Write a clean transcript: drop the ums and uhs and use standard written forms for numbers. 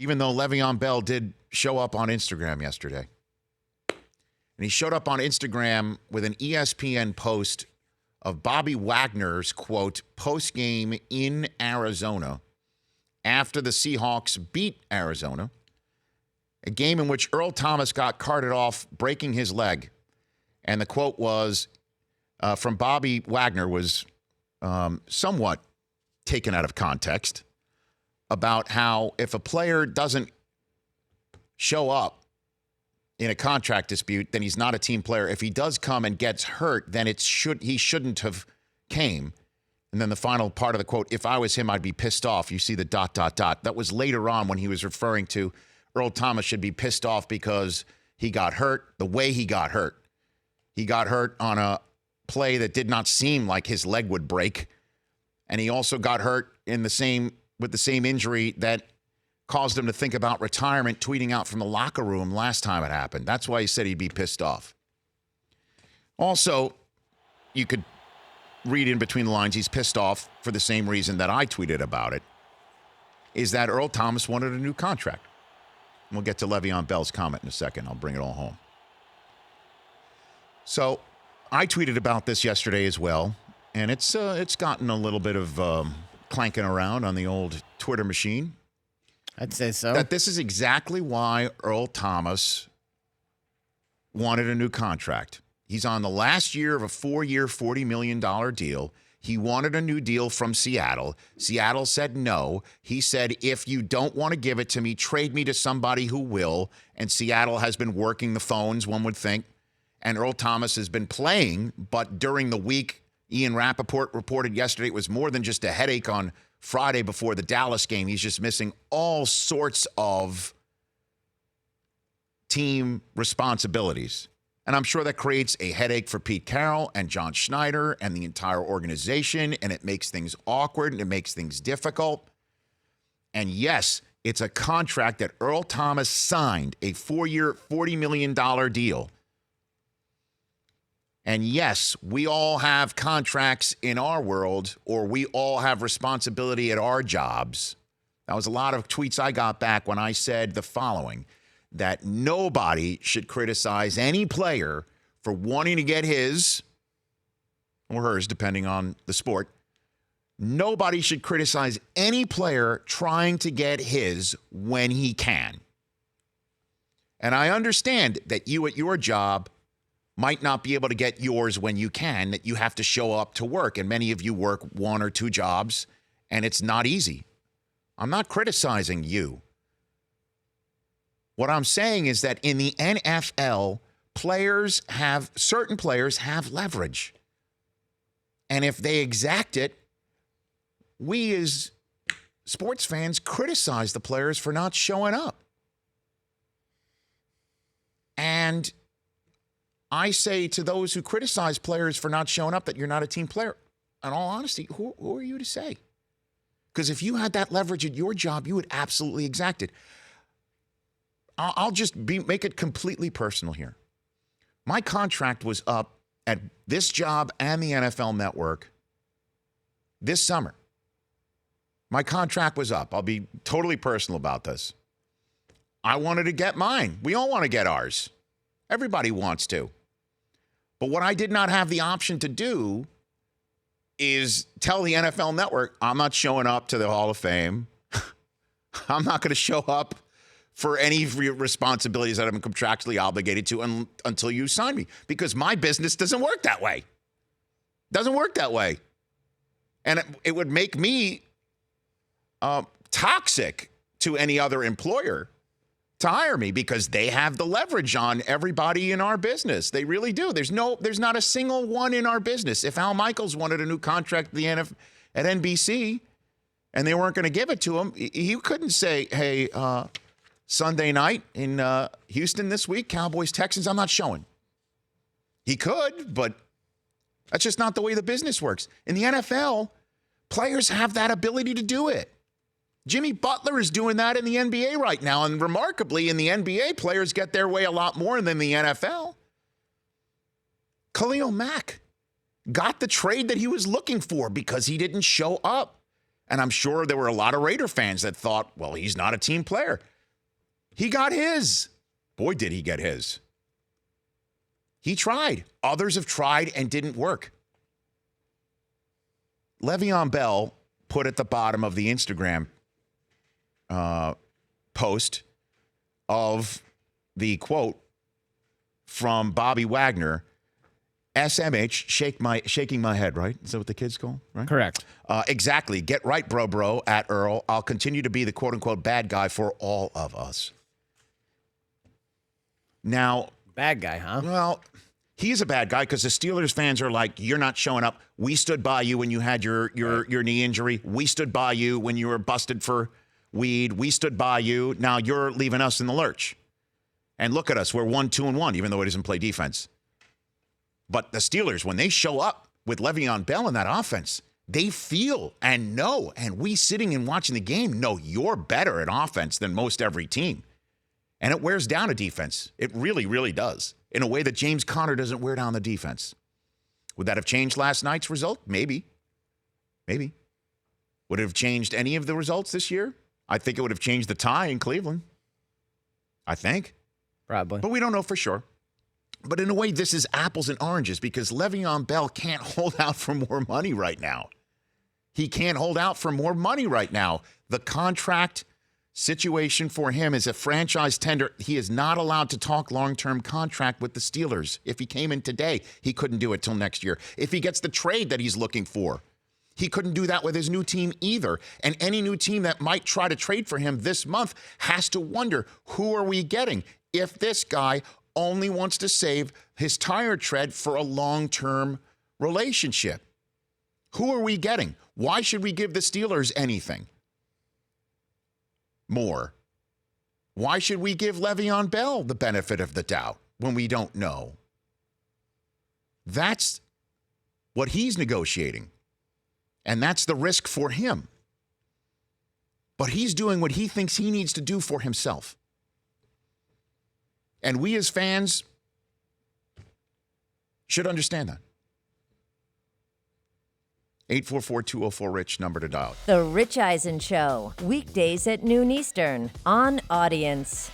even though Le'Veon Bell did show up on Instagram yesterday. And he showed up on Instagram with an ESPN post of Bobby Wagner's, quote, post-game in Arizona after the Seahawks beat Arizona, a game in which Earl Thomas got carted off, breaking his leg. And the quote was from Bobby Wagner was somewhat taken out of context about how if a player doesn't show up in a contract dispute, then he's not a team player. If he does come and gets hurt, then he shouldn't have came. And then the final part of the quote, if I was him, I'd be pissed off. You see the ... That was later on when he was referring to Earl Thomas should be pissed off because he got hurt the way he got hurt. He got hurt on a play that did not seem like his leg would break. And he also got hurt with the same injury that caused him to think about retirement, tweeting out from the locker room last time it happened. That's why he said he'd be pissed off. Also, you could read in between the lines, he's pissed off for the same reason that I tweeted about it, is that Earl Thomas wanted a new contract. And we'll get to Le'Veon Bell's comment in a second. I'll bring it all home. So I tweeted about this yesterday as well, and it's gotten a little bit of clanking around on the old Twitter machine. I'd say so. That this is exactly why Earl Thomas wanted a new contract. He's on the last year of a 4-year, $40 million deal. He wanted a new deal from Seattle. Seattle said no. He said, if you don't want to give it to me, trade me to somebody who will. And Seattle has been working the phones, one would think. And Earl Thomas has been playing, but during the week, Ian Rappaport reported yesterday it was more than just a headache on Friday before the Dallas game. He's just missing all sorts of team responsibilities. And I'm sure that creates a headache for Pete Carroll and John Schneider and the entire organization, and it makes things awkward and it makes things difficult. And yes, it's a contract that Earl Thomas signed, a 4-year, $40 million deal. And yes, we all have contracts in our world, or we all have responsibility at our jobs. That was a lot of tweets I got back when I said the following, that nobody should criticize any player for wanting to get his, or hers, depending on the sport. Nobody should criticize any player trying to get his when he can. And I understand that you at your job might not be able to get yours when you can, that you have to show up to work. And many of you work 1 or 2 jobs, and it's not easy. I'm not criticizing you. What I'm saying is that in the NFL, certain players have leverage. And if they exact it, we as sports fans criticize the players for not showing up. And I say to those who criticize players for not showing up that you're not a team player. In all honesty, who are you to say? Because if you had that leverage at your job, you would absolutely exact it. I'll just make it completely personal here. My contract was up at this job and the NFL Network this summer. My contract was up. I'll be totally personal about this. I wanted to get mine. We all want to get ours. Everybody wants to. But what I did not have the option to do is tell the NFL Network, I'm not showing up to the Hall of Fame. I'm not going to show up for any responsibilities that I'm contractually obligated to until you sign me. Because my business doesn't work that way. Doesn't work that way. And it would make me toxic to any other employer to hire me because they have the leverage on everybody in our business. They really do. There's not a single one in our business. If Al Michaels wanted a new contract at NBC and they weren't going to give it to him, he couldn't say, hey, Sunday night in Houston this week, Cowboys, Texans, I'm not showing. He could, but that's just not the way the business works. In the NFL, players have that ability to do it. Jimmy Butler is doing that in the NBA right now. And remarkably, in the NBA, players get their way a lot more than the NFL. Khalil Mack got the trade that he was looking for because he didn't show up. And I'm sure there were a lot of Raider fans that thought, well, he's not a team player. He got his. Boy, did he get his. He tried. Others have tried and didn't work. Le'Veon Bell put at the bottom of the Instagram post of the quote from Bobby Wagner, SMH, shaking my head, right? Is that what the kids call, right? Correct. Exactly. Get right, bro, at Earl. I'll continue to be the quote-unquote bad guy for all of us. Now, Bad guy, huh? well, he's a bad guy because the Steelers fans are like, you're not showing up. We stood by you when you had your knee injury. We stood by you when you were busted for weed. We stood by you. Now you're leaving us in the lurch. And look at us. We're 1-2-1, even though he doesn't play defense. But the Steelers, when they show up with Le'Veon Bell in that offense, they feel and know, and we sitting and watching the game know you're better at offense than most every team. And it wears down a defense. It really, really does. In a way that James Conner doesn't wear down the defense. Would that have changed last night's result? Maybe. Maybe. Would it have changed any of the results this year? I think it would have changed the tie in Cleveland. I think. Probably. But we don't know for sure. But in a way, this is apples and oranges because Le'Veon Bell can't hold out for more money right now. He can't hold out for more money right now. The contract situation for him is a franchise tender. He is not allowed to talk long-term contract with the Steelers. If he came in today, he couldn't do it till next year. If he gets the trade that he's looking for, he couldn't do that with his new team either. And any new team that might try to trade for him this month has to wonder, who are we getting if this guy only wants to save his tire tread for a long-term relationship? Who are we getting? Why should we give the Steelers anything more? Why should we give Le'Veon Bell the benefit of the doubt when we don't know? That's what he's negotiating. And that's the risk for him. But he's doing what he thinks he needs to do for himself. And we as fans should understand that. 844-204-RICH, number to dial. The Rich Eisen Show, weekdays at noon Eastern on Audience.